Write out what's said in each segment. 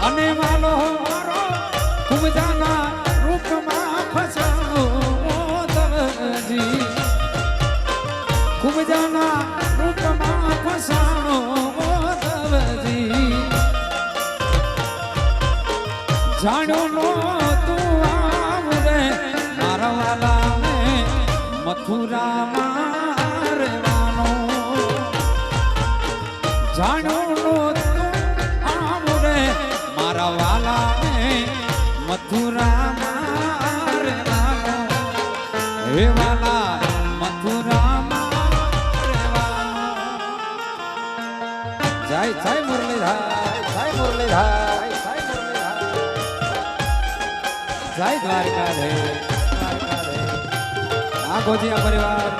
અને વાલો મારો ખૂબ જાના રૂપમાં ફસાણો તવજી ખૂબ જાના રૂપમાં ફસાણો તવજી જાણ્યો નો તું આવરે મારા વાલા ને મથુરામાં રહેવાનો જાણ્યો નો મારા વાલા મથુરામાં રહેવાનો હે વાલા મથુરામાં રહેવાનો જય જય મુરલીધર જય મુરલીધર જય મુરલીધર જય દ્વારકા રે આ ગોજિયા પરિવાર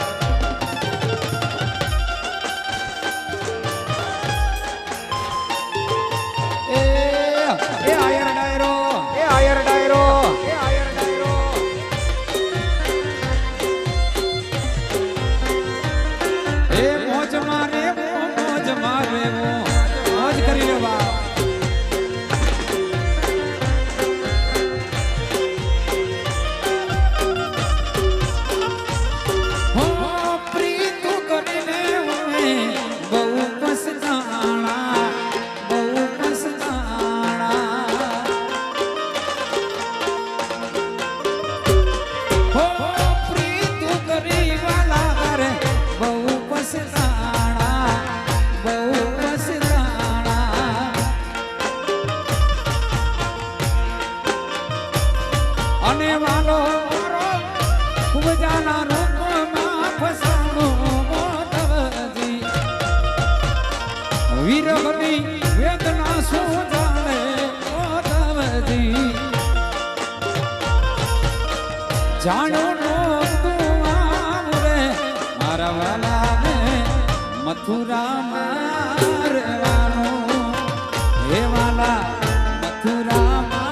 અને વાલો ખૂબ જાના રૂપમાં ફસાણો તવજી વીરગની વેદના શું જાણે તવજી જાણો નો તું આવરે મારા વાલા ને મથુરામાં રહેવાનો હે વાલા મથુરામાં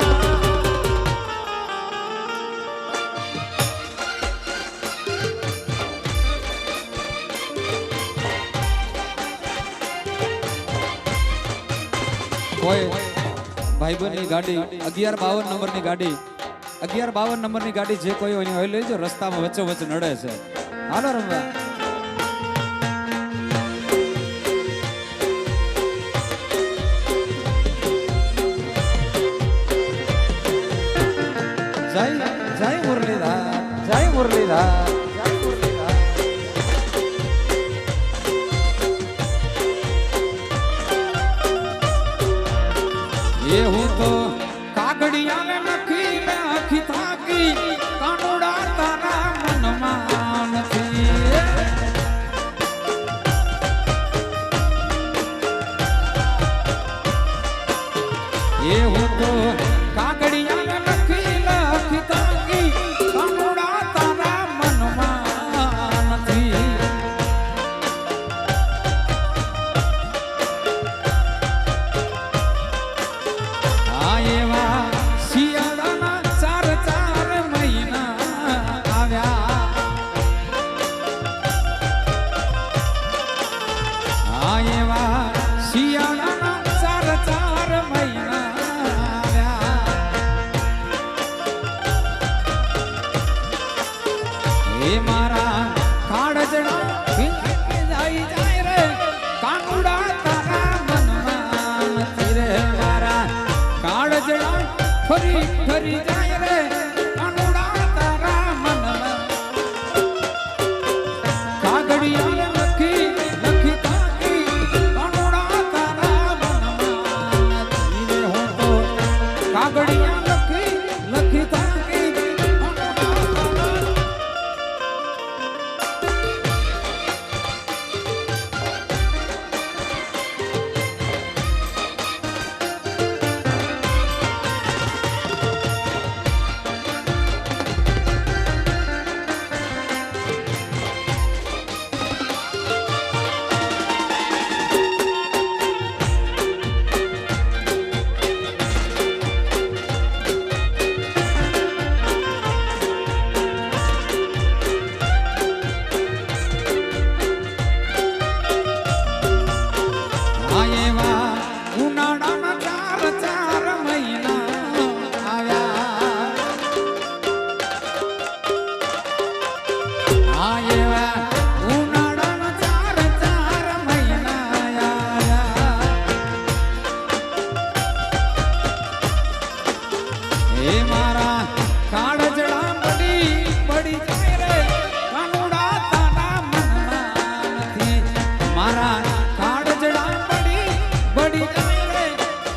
કોઈ ભાઈબંધની ગાડી 1152 નંબરની ગાડી 1152 નંબરની ગાડી જે કોઈ હોય હોય લેજો રસ્તામાં વચ્ચે વચ્ચે નડે છે હાલો રમવા જય જય મુરલીધર જય મુરલીધર એ હું તો કાગડિયાને લખી આખી થાકી કાનુડા તારા મનમાં નથી એ હું તો કાગડિયાને લખી થાકી કાનુડા તારા મનમાં નથી મારા કાળજડા જાય જાય રે કાનુડા તારા મનમાં નથી રે મારા કાળજડા ફરી ફરી જાય રે કાનુડા તારા મનમાં કાગડિયા લખી થાકી કાનુડા તારા મનમાં નથી રે હું તો કાગડિયા લખી થાકી એ મારા કાળજડા બડી બડી જાય રે કાનુડા તારા મનમાં નથી મારા કાળજડા બડી બડી જાય રે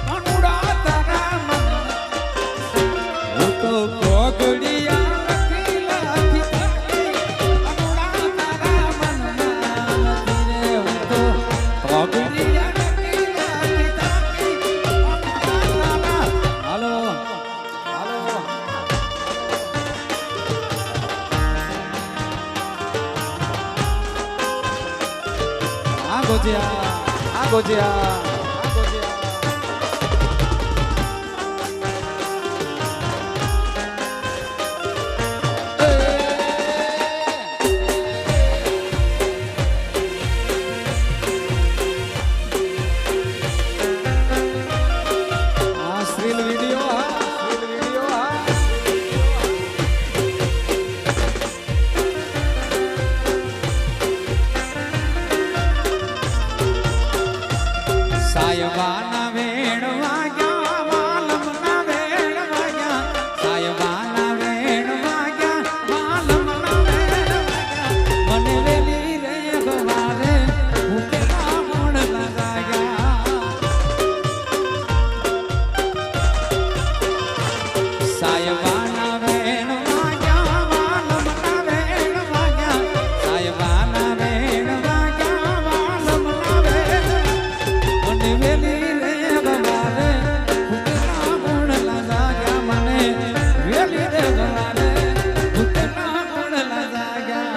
કાનુડા તારા મનમાં હું તો કોગડિયા લખી કાનુડા તારા મનમાં નથી રે હું તો કોગડિયા ગોજિયા આ ગોજિયા સાયવાના વેણ વાગ્યા માલમના વેણ વાગ્યા સાયવાના વેણ વાગ્યા માલમના વેણ વાગ્યા મને વેલી રે ગવારે ઉતરા મોણ લગાયા સાયવાના વેણ વાગ્યા માલમના વેણ વાગ્યા સાયવાના વેણ વાગ્યા માલમના વેણ વેલી રે ગવારે ઉતરા મોણ લગાયા મને વેલી રે ગવારે ઉતરા મોણ લગાયા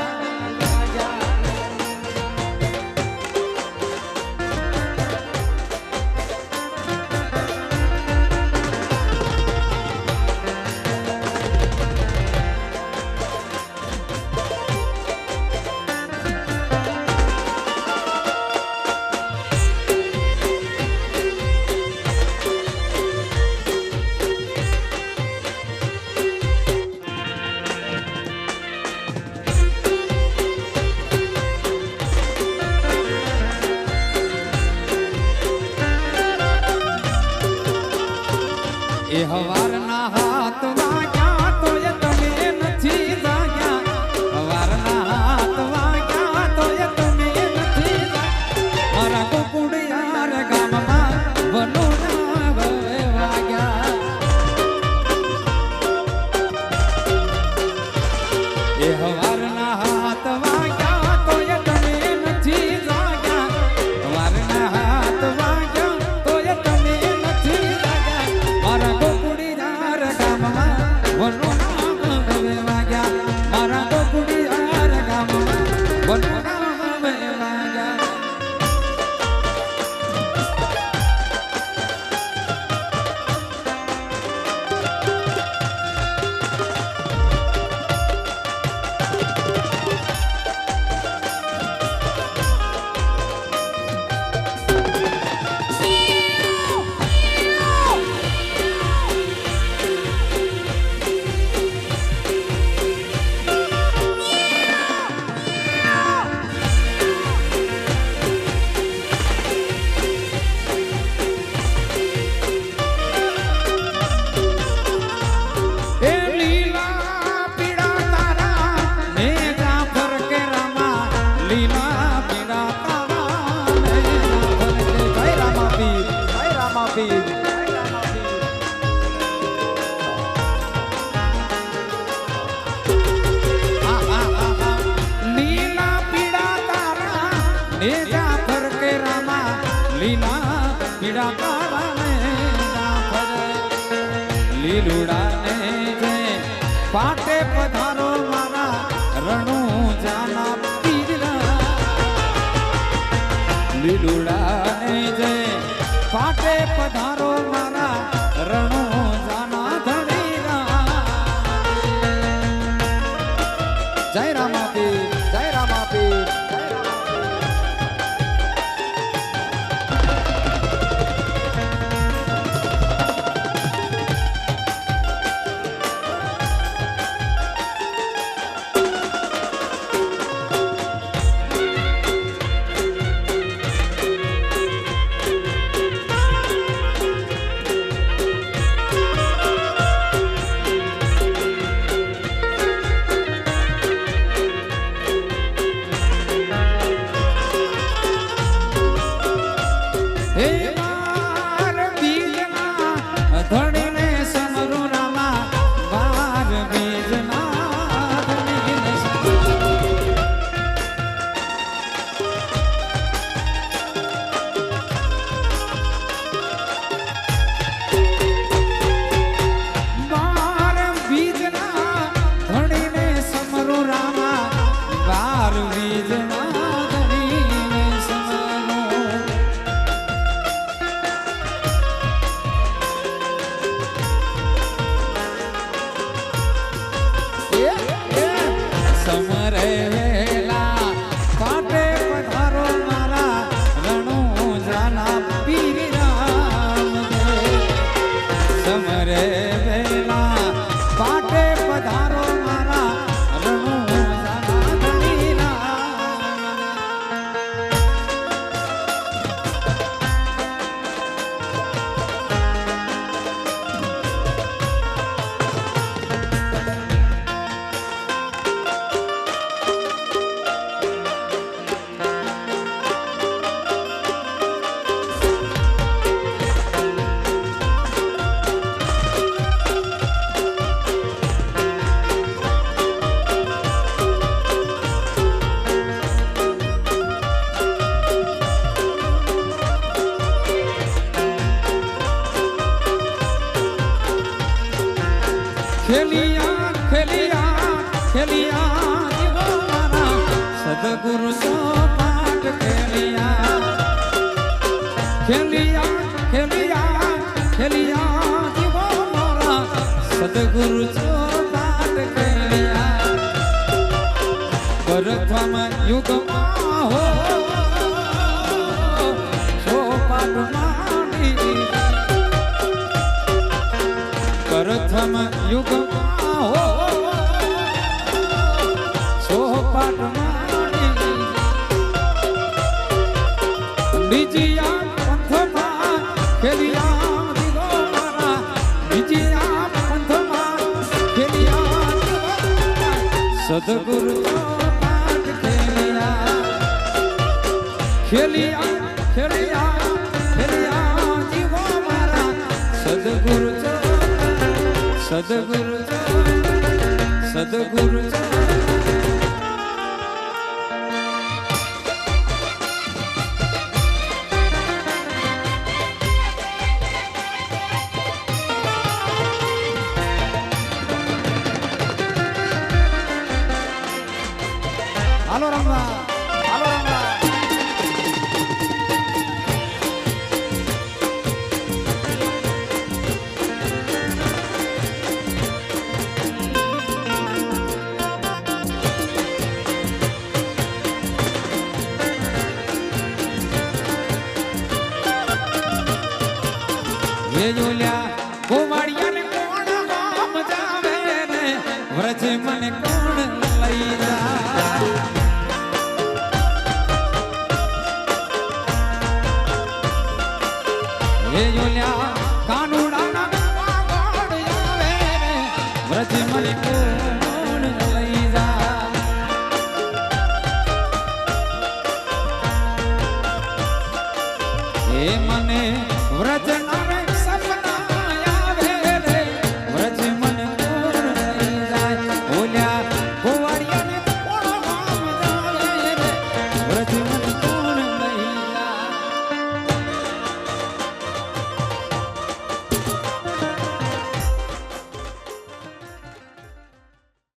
એ હવારના હાથ વાગ્યા તોય તમે નથી જાગ્યા હવારના હાથ વાગ્યા તોય તમે નથી જાગ્યા મારા કુકુડિયાર ગામમાં વનોના ભવે વાગ્યા એ હવારના હાથ વાગ્યા તોય તમે નથી જાગ્યા હવારના હાથ વાગ્યા તોય તમે નથી જાગ્યા મારા ગોકુડીદાર ગામમાં વનોના ભવે વાગ્યા મારા ગોકુડીદાર ગામમાં વનોના ભવે વાગ્યા લીલુડાને જે પાટે પધારો મારા રણુ જાના પીરા લીલુડાને જે પાટે પધારો મારા રણુ જાના ધણીરા જય રામાપીર જય રામાપીર ખેલિયા ખેલિયા ખેલિયા જીવો મારા સદગુરુ સો પાઠ ખેલિયા ખેલિયા ખેલિયા ખેલિયા જીવો મારા સદગુરુ સો પાઠ ખેલિયા પ્રથમ યુગમાં હો સો પાઠ માંડી પ્રથમ યુગમાં હો સો પાઠ માંડી બીજીયા પંથમાં ખેલિયા દીવો મારા બીજીયા પંથમાં ખેલિયા સદગુરુ પાઠ ખેલિયા ખેલિયા ખેલિયા ખેલિયા જીવો મારા સદગુરુ સદગુરુ સદગુરુ હાલો રમવા હાલો રમવા જોલ્યા ગોવાળિયા ને કોણ ગામ જાવે ને વ્રજ મને કોણ લઈ જા હે જોલ્યા કાનુડા ના ગોળ આવે ને વ્રજ મને કોણ લઈ જા હે મને વ્રજ